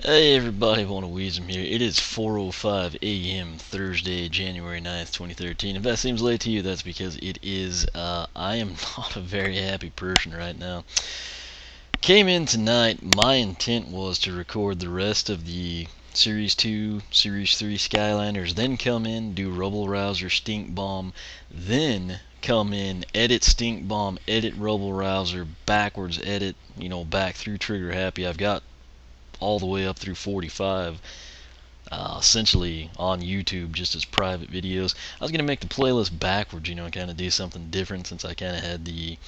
Hey everybody, Wisdom here. It is 4:05 a.m. Thursday, January 9th, 2013. If that seems late to you, that's because it is. I am not a very happy person right now. Came in tonight, my intent was to record the rest of the Series 2, Series 3 Skylanders, then come in, do Rubble Rouser, Stink Bomb, then come in, edit Stink Bomb, edit Rubble Rouser, backwards edit, back through Trigger Happy. I've got all the way up through 45 essentially on YouTube just as private videos. I was going to make the playlist backwards, and kind of do something different since I kind of had the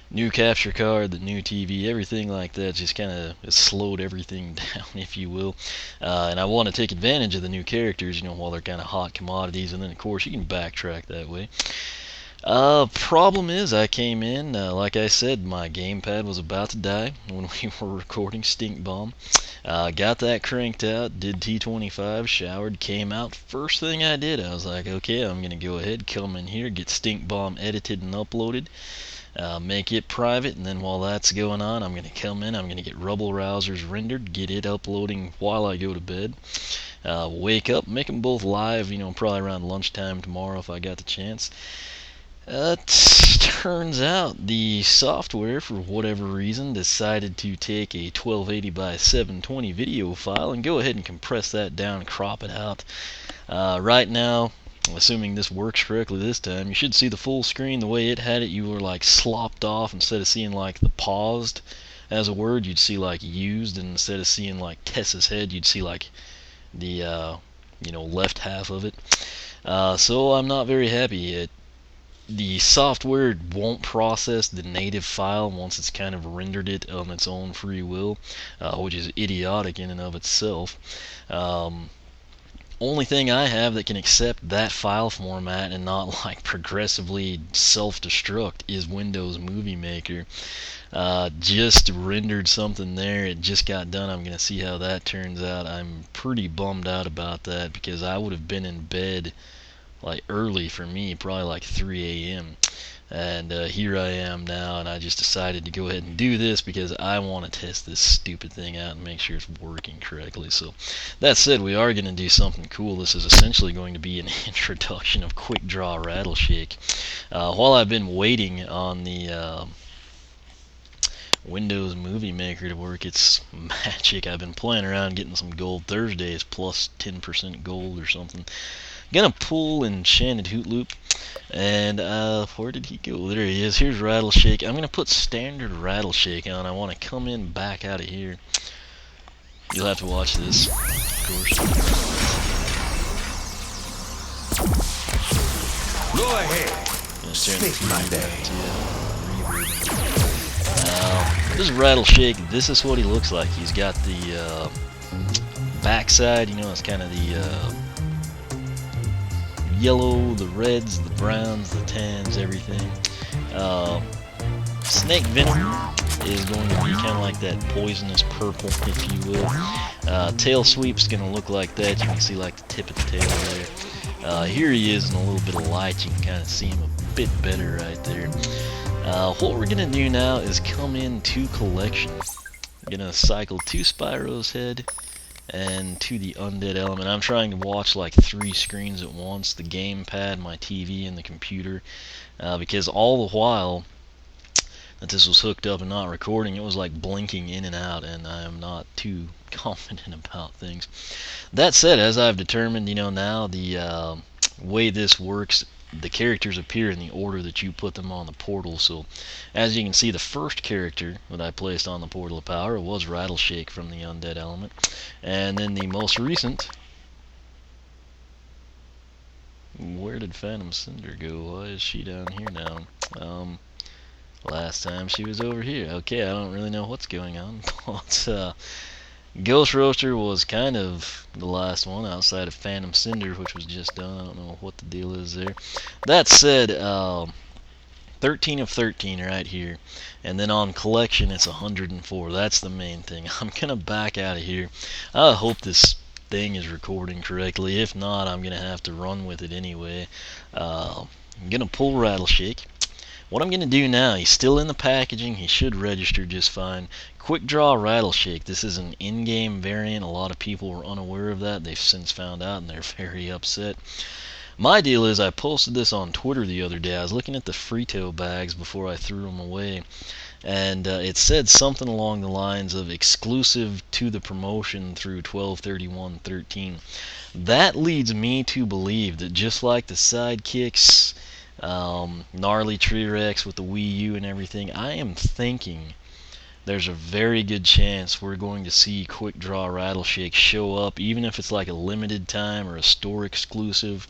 new capture card, the new TV, everything like that. Just kind of slowed everything down, if you will. And I want to take advantage of the new characters, while they're kind of hot commodities, and then of course you can backtrack that way. Problem is, I came in, like I said, my gamepad was about to die when we were recording Stink Bomb. Got that cranked out, did T25, showered, came out. First thing I did, I was like, okay, I'm going to go ahead, come in here, get Stink Bomb edited and uploaded, make it private, and then while that's going on, I'm going to come in, I'm going to get Rubble Rousers rendered, get it uploading while I go to bed. Wake up, make them both live, probably around lunchtime tomorrow if I got the chance. Turns out the software, for whatever reason, decided to take a 1280 by 720 video file and go ahead and compress that down, crop it out. Right now, assuming this works correctly this time, you should see the full screen. The way it had it, you were like slopped off. Instead of seeing like the paused as a word, you'd see like used, and instead of seeing like Tessa's head, you'd see like the left half of it. So I'm not very happy. The software won't process the native file once it's kind of rendered it on its own free will, which is idiotic in and of itself. Only thing I have that can accept that file format and not like progressively self-destruct is Windows Movie Maker. Just rendered something there. It just got done. I'm going to see how that turns out. I'm pretty bummed out about that because I would have been in bed like early for me, probably like 3 a.m. And here I am now, and I just decided to go ahead and do this because I want to test this stupid thing out and make sure it's working correctly. So that said, we are going to do something cool. This is essentially going to be an introduction of Quick Draw Rattle Shake. While I've been waiting on the Windows Movie Maker to work its magic, I've been playing around getting some gold Thursdays, plus 10% gold or something. Gonna pull Enchanted Hoot Loop, and where did he go? There he is. Here's Rattle Shake. I'm gonna put standard Rattle Shake on. I want to come in back out of here. You'll have to watch this, of course. Go ahead. Speak my day. This is Rattle Shake. This is what he looks like. He's got the backside. It's kind of the yellow, the reds, the browns, the tans, everything. Snake venom is going to be kind of like that poisonous purple, if you will. Tail sweep's going to look like that. You can see like the tip of the tail there. Here he is in a little bit of light. You can kind of see him a bit better right there. What we're going to do now is come into collection. I'm going to cycle 2 Spyro's head and to the undead element. I'm trying to watch like 3 screens at once, the gamepad, my TV, and the computer, because all the while that this was hooked up and not recording, it was like blinking in and out, and I am not too confident about things. That said, as I've determined, now the way this works, the characters appear in the order that you put them on the portal. So as you can see, the first character that I placed on the portal of power was Rattle Shake from the undead element, and then the most recent, where did Phantom Cinder go? Why is she down here now? Last time she was over here. Okay, I don't really know what's going on, but Ghost Roaster was kind of the last one outside of Phantom Cinder, which was just done. I don't know what the deal is there. That said, 13 of 13 right here, and then on collection it's 104. That's the main thing. I'm gonna back out of here. I hope this thing is recording correctly. If not, I'm gonna have to run with it anyway. I'm gonna pull Rattle Shake. What I'm going to do now, he's still in the packaging. He should register just fine. Quick Draw Rattle Shake. This is an in-game variant. A lot of people were unaware of that. They've since found out, and they're very upset. My deal is I posted this on Twitter the other day. I was looking at the Frito bags before I threw them away, and it said something along the lines of exclusive to the promotion through 12/31/13. That leads me to believe that just like the sidekicks, Gnarly Tree Rex with the Wii U and everything, I am thinking there's a very good chance we're going to see Quick Draw Rattle Shake show up, even if it's like a limited time or a store exclusive.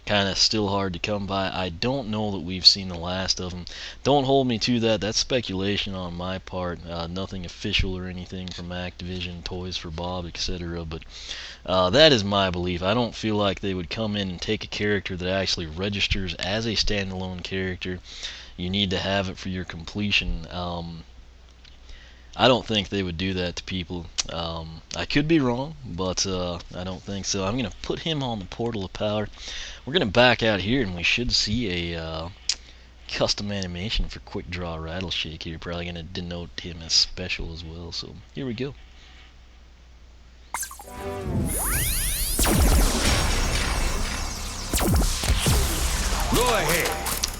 Kind of still hard to come by. I don't know that we've seen the last of them. Don't hold me to that. That's speculation on my part. Nothing official or anything from Activision, Toys for Bob, etc. But that is my belief. I don't feel like they would come in and take a character that actually registers as a standalone character. You need to have it for your completion. I don't think they would do that to people. I could be wrong, but I don't think so. I'm going to put him on the Portal of Power. We're going to back out here, and we should see a custom animation for Quick Draw Rattle Shake here. Probably going to denote him as special as well. So here we go. Go ahead.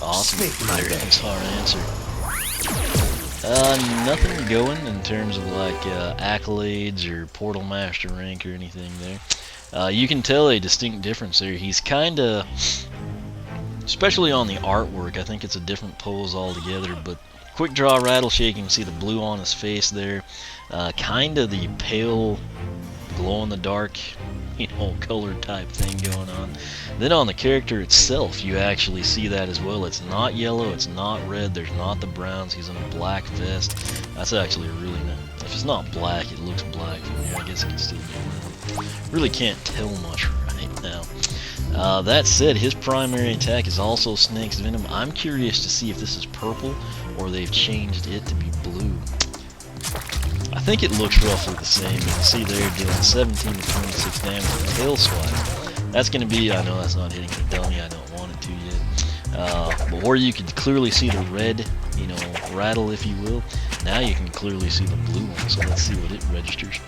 Awesome. Speak my day. That's our answer. Nothing going in terms of like accolades or Portal Master rank or anything there. You can tell a distinct difference there. He's kind of, especially on the artwork, I think it's a different pose altogether. But Quick Draw Rattle Shake, you can see the blue on his face there. Kind of the pale, glow-in-the-dark, colored type thing going on. Then on the character itself, you actually see that as well. It's not yellow, it's not red, there's not the browns. He's in a black vest. That's actually a really nice. If it's not black, it looks black from here. I guess it can still be brown. Really can't tell much right now. That said, his primary attack is also Snake's Venom. I'm curious to see if this is purple or they've changed it to be blue. I think it looks roughly the same. You can see there dealing 17 to 26 damage with Tail Swipe. That's going to be, I know that's not hitting the dummy, I don't want it to yet. But where you can clearly see the red, rattle if you will, now you can clearly see the blue one. So let's see what it registers.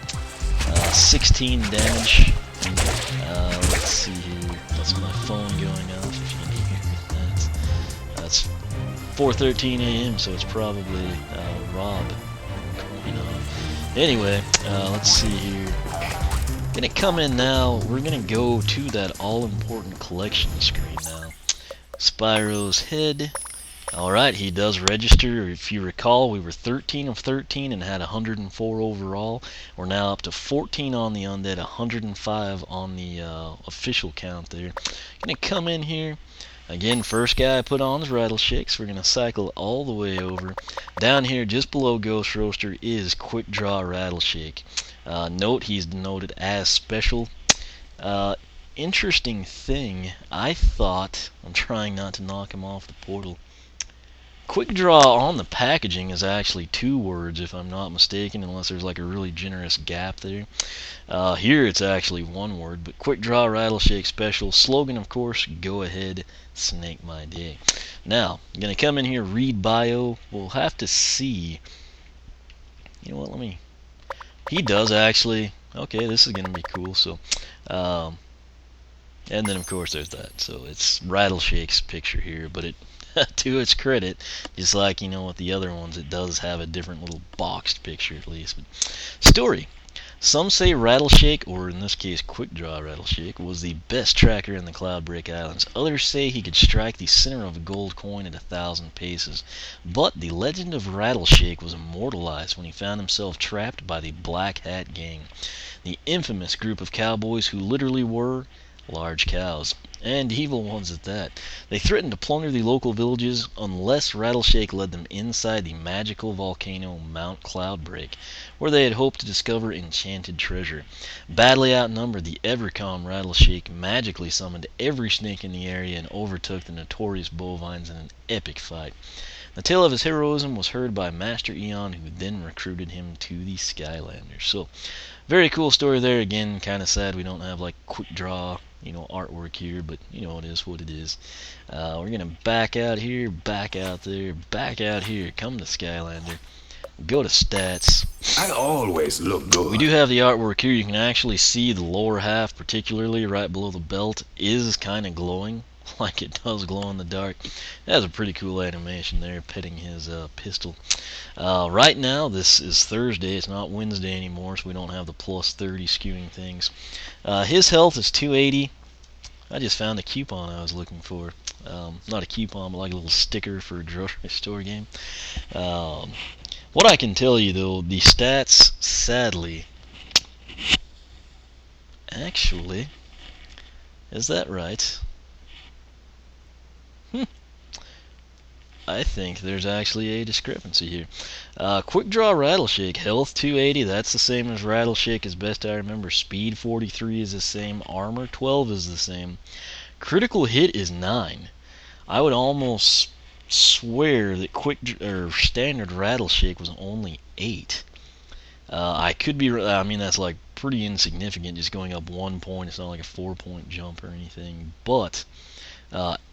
16 damage. Let's see here. That's my phone going off if you can hear that. That's 4:13 a.m. so it's probably Rob. Anyway, let's see here. Gonna come in now. We're gonna go to that all-important collection screen now. Spyro's head. Alright, he does register. If you recall, we were 13 of 13 and had 104 overall. We're now up to 14 on the undead, 105 on the official count there. Gonna come in here. Again, first guy I put on is Rattle Shakes. We're going to cycle all the way over. Down here, just below Ghost Roaster, is Quick Draw Rattle Shake. Note, he's denoted as special. Interesting thing, I thought, I'm trying not to knock him off the portal. Quick Draw on the packaging is actually 2 words, if I'm not mistaken, unless there's like a really generous gap there. Here it's actually 1 word, but Quick Draw Rattle Shake special. Slogan, of course, go ahead, snake my day. Now, I'm going to come in here, read bio. We'll have to see. You know what, he does actually. Okay, this is going to be cool. So, and then of course there's that. So it's Rattle Shake's picture here, but it, to its credit, just like with the other ones, it does have a different little boxed picture at least. But story. Some say Rattle Shake, or in this case Quick Draw Rattle Shake, was the best tracker in the Cloudbreak Islands. Others say he could strike the center of a gold coin at 1,000 paces. But the legend of Rattle Shake was immortalized when he found himself trapped by the Black Hat Gang, the infamous group of cowboys who literally were large cows, and evil ones at that. They threatened to plunder the local villages unless Rattle Shake led them inside the magical volcano Mount Cloudbreak, where they had hoped to discover enchanted treasure. Badly outnumbered, the ever-calm Rattle Shake magically summoned every snake in the area and overtook the notorious bovines in an epic fight. The tale of his heroism was heard by Master Eon, who then recruited him to the Skylanders. So, very cool story there. Again, kind of sad we don't have like Quick Draw artwork here, but it is what it is. We're gonna back out here, back out there, back out here. Come to Skylander. Go to stats. I always look We do good. have the artwork here. You can actually see the lower half, particularly right below the belt, is kind of glowing, like it does glow in the dark. It has a pretty cool animation there, petting his pistol. Right now, this is Thursday. It's not Wednesday anymore, so we don't have the plus 30 skewing things. His health is 280. I just found the coupon I was looking for. Not a coupon, but like a little sticker for a grocery store game. What I can tell you, though, the stats, sadly, actually, is that right? I think there's actually a discrepancy here. Quick Draw Rattle Shake, health 280, that's the same as Rattle Shake as best I remember. Speed 43 is the same, armor 12 is the same. Critical hit is 9. I would almost swear that standard Rattle Shake was only 8. I could be, I mean, that's like pretty insignificant, just going up 1 point. It's not like a 4-point jump or anything, but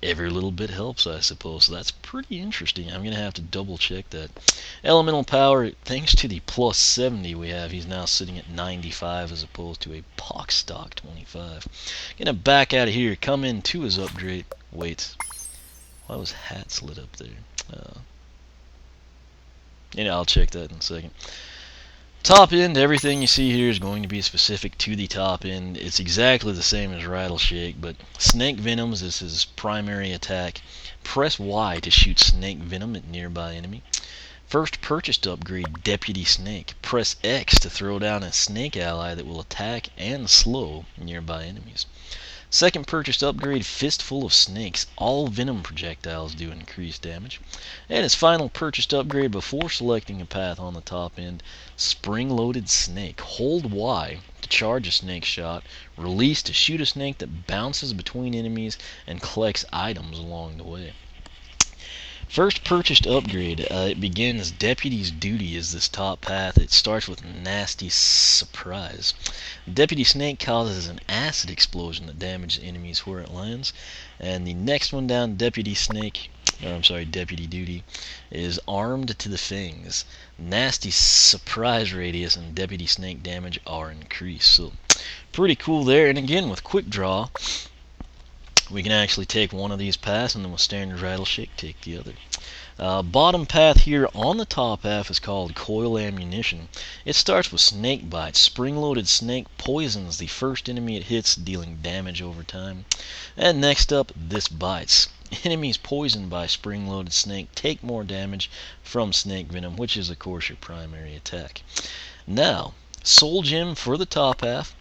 every little bit helps, I suppose. So that's pretty interesting. I'm going to have to double check that. Elemental power, thanks to the plus 70 we have, he's now sitting at 95 as opposed to a pox stock 25. Going to back out of here, come into his upgrade. Wait, why was hats lit up there? I'll check that in a second. Top end, everything you see here is going to be specific to the top end. It's exactly the same as Rattle Shake, but Snake Venoms is his primary attack. Press Y to shoot Snake Venom at nearby enemy. First purchased upgrade, Deputy Snake. Press X to throw down a snake ally that will attack and slow nearby enemies. Second purchased upgrade, Fistful of Snakes. All venom projectiles do increased damage. And his final purchased upgrade before selecting a path on the top end, Spring-Loaded Snake. Hold Y to charge a snake shot, release to shoot a snake that bounces between enemies and collects items along the way. First purchased upgrade, it begins Deputy's Duty is this top path. It starts with Nasty Surprise. Deputy Snake causes an acid explosion that damages enemies where it lands. And the next one down, Deputy Duty, is Armed to the Fangs. Nasty Surprise radius and Deputy Snake damage are increased. So, pretty cool there. And again, with Quick Draw, we can actually take one of these paths, and then with Standard Rattle Shake, take the other. Bottom path here on the top half is called Coil Ammunition. It starts with Snake Bite. Spring-Loaded Snake poisons the first enemy it hits, dealing damage over time. And next up, This Bites. Enemies poisoned by Spring-Loaded Snake take more damage from Snake Venom, which is of course your primary attack. Now, Soul Gem for the top half,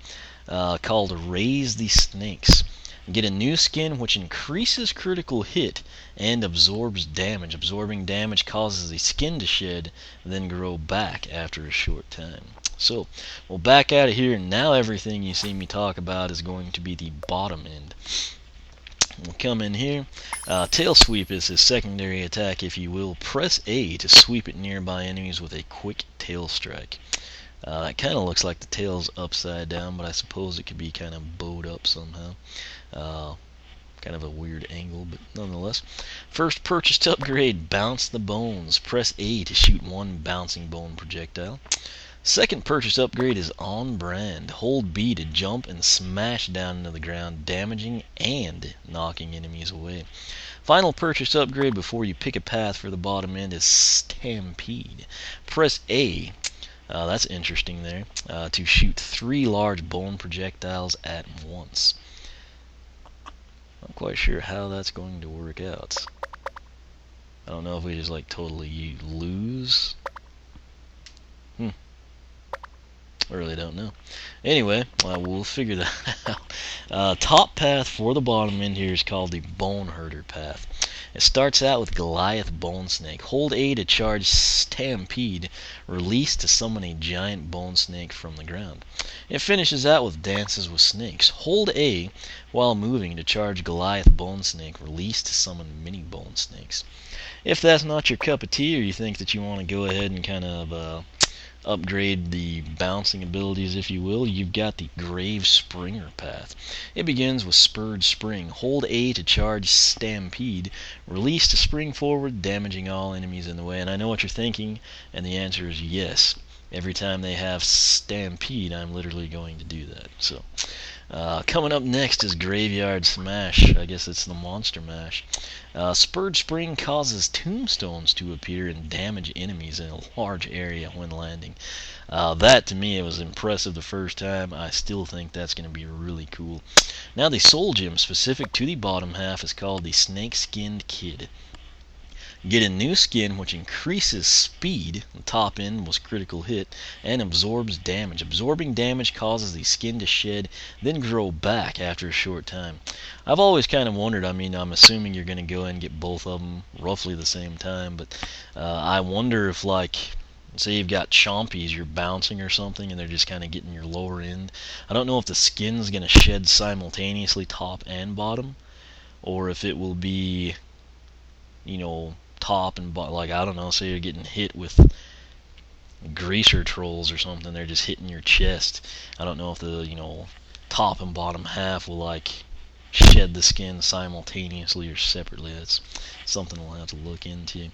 called Raise the Snakes. Get a new skin which increases critical hit and absorbs damage. Absorbing damage causes the skin to shed, then grow back after a short time. So, we'll back out of here, and now everything you see me talk about is going to be the bottom end. We'll come in here. Tail Sweep is his secondary attack, if you will. Press A to sweep at nearby enemies with a quick tail strike. That kind of looks like the tail's upside down, but I suppose it could be kind of bowed up somehow. Kind of a weird angle, but nonetheless. First purchased upgrade, Bounce the Bones. Press A to shoot one bouncing bone projectile. Second purchased upgrade is On Brand. Hold B to jump and smash down into the ground, damaging and knocking enemies away. Final purchased upgrade before you pick a path for the bottom end is Stampede. Press A, that's interesting there, to shoot 3 large bone projectiles at once. Not quite sure how that's going to work out. I don't know if we just like totally lose. I really don't know. Anyway, we'll figure that out. Top path for the bottom end here is called the Bone Herder path. It starts out with Goliath Bone Snake. Hold A to charge Stampede. Release to summon a giant bone snake from the ground. It finishes out with Dances with Snakes. Hold A while moving to charge Goliath Bone Snake. Release to summon mini bone snakes. If that's not your cup of tea, or you think that you want to go ahead and kind of upgrade the bouncing abilities, if you will, you've got the Grave Springer path. It begins with Spurred Spring. Hold A to charge Stampede. Release to spring forward, damaging all enemies in the way. And I know what you're thinking, and the answer is yes. Every time they have Stampede, I'm literally going to do that. So, coming up next is Graveyard Smash. I guess it's the Monster Mash. Spurred Spring causes tombstones to appear and damage enemies in a large area when landing. That, to me, it was impressive the first time. I still think that's going to be really cool. Now, the Soul Gem specific to the bottom half is called the Snake-Skinned Kid. Get a new skin which increases speed, the top end was critical hit, and absorbs damage. Absorbing damage causes the skin to shed, then grow back after a short time. I've always kind of wondered, I mean, I'm assuming you're going to go ahead and get both of them roughly the same time, but I wonder if, like, say you've got chompies, you're bouncing or something, and they're just kind of getting your lower end. I don't know if the skin's going to shed simultaneously top and bottom, or if it will be, you know, top and bottom. Like, I don't know, say you're getting hit with greaser trolls or something, they're just hitting your chest. I don't know if the, top and bottom half will, like, shed the skin simultaneously or separately. That's something we'll have to look into.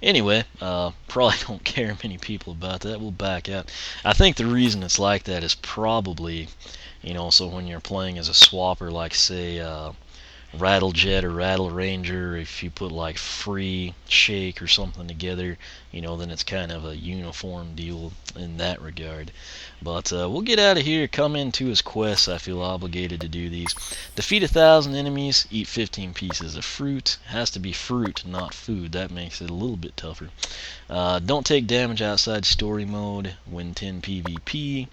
Anyway, probably don't care many people about that. We'll back out. I think the reason it's like that is probably, so when you're playing as a swapper, like, say, Rattle Jet or Rattle Ranger, if you put like Free Shake or something together, then it's kind of a uniform deal in that regard. But we'll get out of here, come into his quests. I feel obligated to do these. Defeat 1,000 enemies, eat 15 pieces of fruit. Has to be fruit, not food. That makes it a little bit tougher. Don't take damage outside story mode. Win 10 PvP.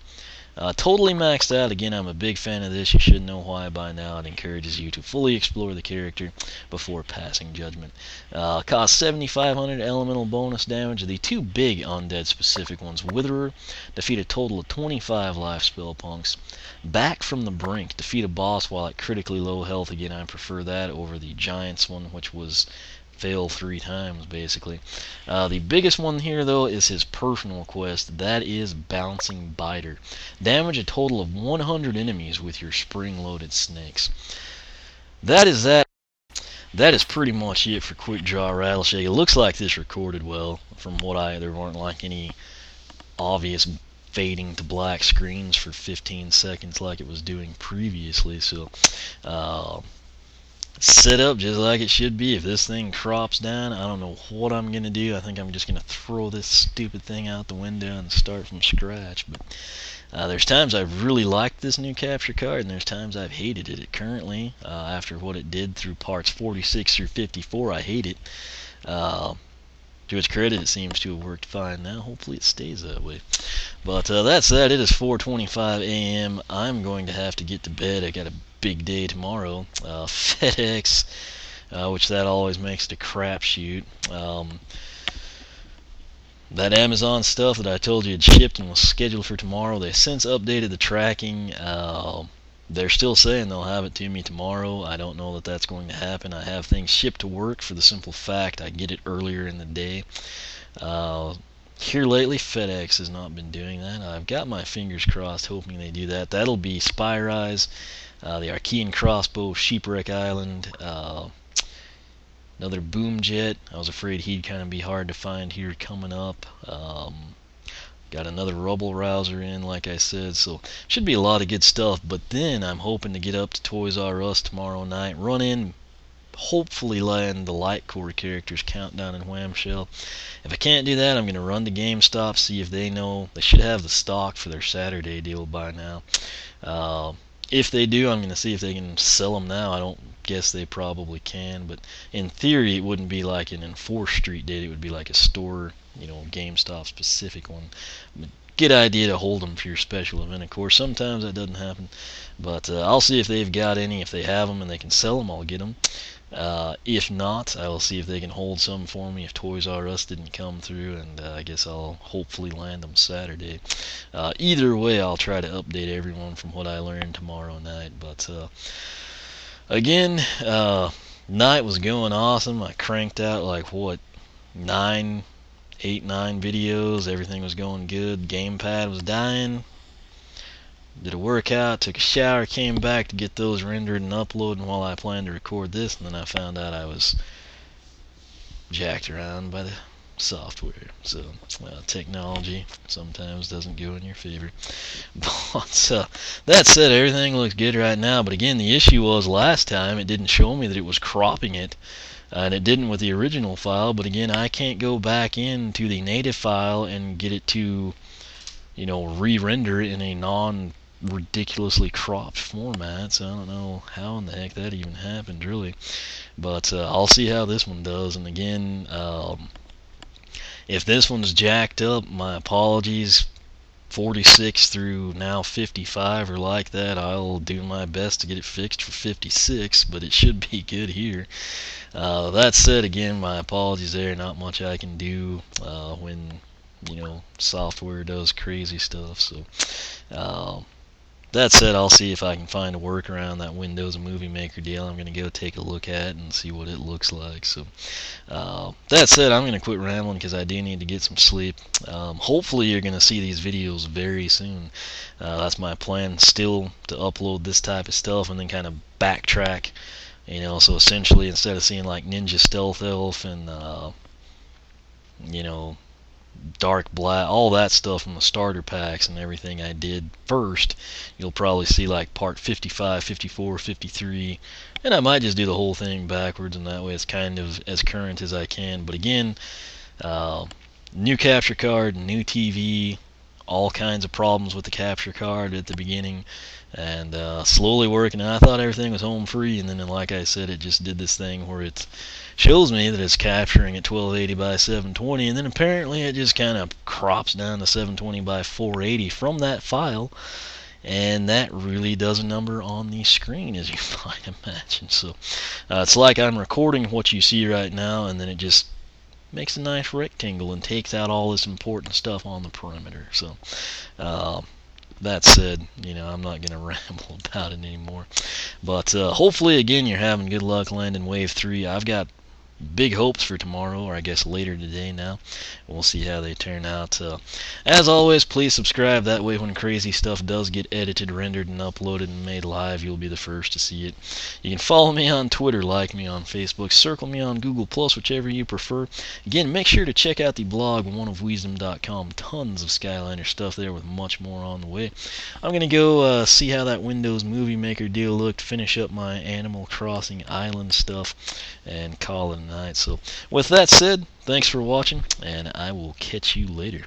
Totally maxed out. Again, I'm a big fan of this. You should know why by now. It encourages you to fully explore the character before passing judgment. Costs 7,500 elemental bonus damage. The two big undead specific ones. Witherer, defeat a total of 25 life spell punks. Back from the Brink, defeat a boss while at critically low health. Again, I prefer that over the Giants one, which was fail 3 times, basically. The biggest one here, though, is his personal quest. That is Bouncing Biter. Damage a total of 100 enemies with your spring-loaded snakes. That is that. That is pretty much it for Quick Draw Rattle Shake. It looks like this recorded well. From what there weren't like any obvious fading to black screens for 15 seconds like it was doing previously. So, set up just like it should be. If this thing crops down, I don't know what I'm going to do. I think I'm just going to throw this stupid thing out the window and start from scratch. But there's times I've really liked this new capture card, and there's times I've hated it. Currently, after what it did through parts 46 through 54, I hate it. To its credit, it seems to have worked fine now. Hopefully it stays that way. But that's that. It is 4:25 a.m. I'm going to have to get to bed. I got a big day tomorrow. FedEx, which that always makes it a crapshoot. That Amazon stuff that I told you had shipped and was scheduled for tomorrow, they've since updated the tracking. They're still saying they'll have it to me tomorrow. I don't know that that's going to happen. I have things shipped to work for the simple fact I get it earlier in the day. Here lately, FedEx has not been doing that. I've got my fingers crossed hoping they do that. That'll be Spy Rise, the Archean Crossbow, Sheepwreck Island, another Boom Jet. I was afraid he'd kind of be hard to find here coming up. Got another Rubble Rouser in, like I said, so should be a lot of good stuff. But then I'm hoping to get up to Toys R Us tomorrow night, run in, hopefully land the Light Core characters Countdown and Whamshell. If I can't do that, I'm going to run to GameStop, see if they know. They should have the stock for their Saturday deal by now. If they do, I'm going to see if they can sell them now. I don't guess they probably can, but in theory, it wouldn't be like an enforced street date. It would be like a store, GameStop specific one. Good idea to hold them for your special event. Of course, sometimes that doesn't happen, but I'll see if they've got any. If they have them and they can sell them, I'll get them. If not, I will see if they can hold some for me if Toys R Us didn't come through, and I guess I'll hopefully land them Saturday. Either way, I'll try to update everyone from what I learned tomorrow night. But again, night was going awesome. I cranked out like 9 8, 9 videos. Everything was going good. Gamepad was dying. Did a workout, took a shower, came back to get those rendered and uploaded while I planned to record this, and then I found out I was jacked around by the software. So technology sometimes doesn't go in your favor. But that said, everything looks good right now. But again, the issue was last time it didn't show me that it was cropping it, and it didn't with the original file. But again, I can't go back into the native file and get it to, re-render in a non-ridiculously cropped format. So I don't know how in the heck that even happened, really. But I'll see how this one does. And again, if this one's jacked up, my apologies. 46 through now 55 or like that. I'll do my best to get it fixed for 56, but it should be good here. That said, again, my apologies there. Not much I can do when software does crazy stuff. So that said, I'll see if I can find a workaround that Windows Movie Maker deal. I'm going to go take a look at and see what it looks like. So that said, I'm going to quit rambling because I do need to get some sleep. Hopefully you're going to see these videos very soon. That's my plan, still to upload this type of stuff and then kind of backtrack. So essentially instead of seeing like Ninja Stealth Elf and Dark Black, all that stuff from the starter packs and everything I did first, you'll probably see like part 55, 54, 53, and I might just do the whole thing backwards, and that way it's kind of as current as I can. But again, new capture card, new TV, all kinds of problems with the capture card at the beginning, and slowly working. And I thought everything was home free, and then like I said, it just did this thing where it shows me that it's capturing at 1280 by 720, and then apparently it just kind of crops down to 720 by 480 from that file, and that really does a number on the screen, as you might imagine. So it's like I'm recording what you see right now, and then it just makes a nice rectangle and takes out all this important stuff on the perimeter. So that said, I'm not going to ramble about it anymore. But hopefully, again, you're having good luck landing Wave 3. I've got big hopes for tomorrow, or I guess later today now. We'll see how they turn out. As always, please subscribe. That way when crazy stuff does get edited, rendered, and uploaded and made live, you'll be the first to see it. You can follow me on Twitter, like me on Facebook, circle me on Google+, whichever you prefer. Again, make sure to check out the blog, oneofwisdom.com. Tons of Skylanders stuff there with much more on the way. I'm going to go see how that Windows Movie Maker deal looked, finish up my Animal Crossing Island stuff, and call it a night. So with that said, thanks for watching, and I will catch you later.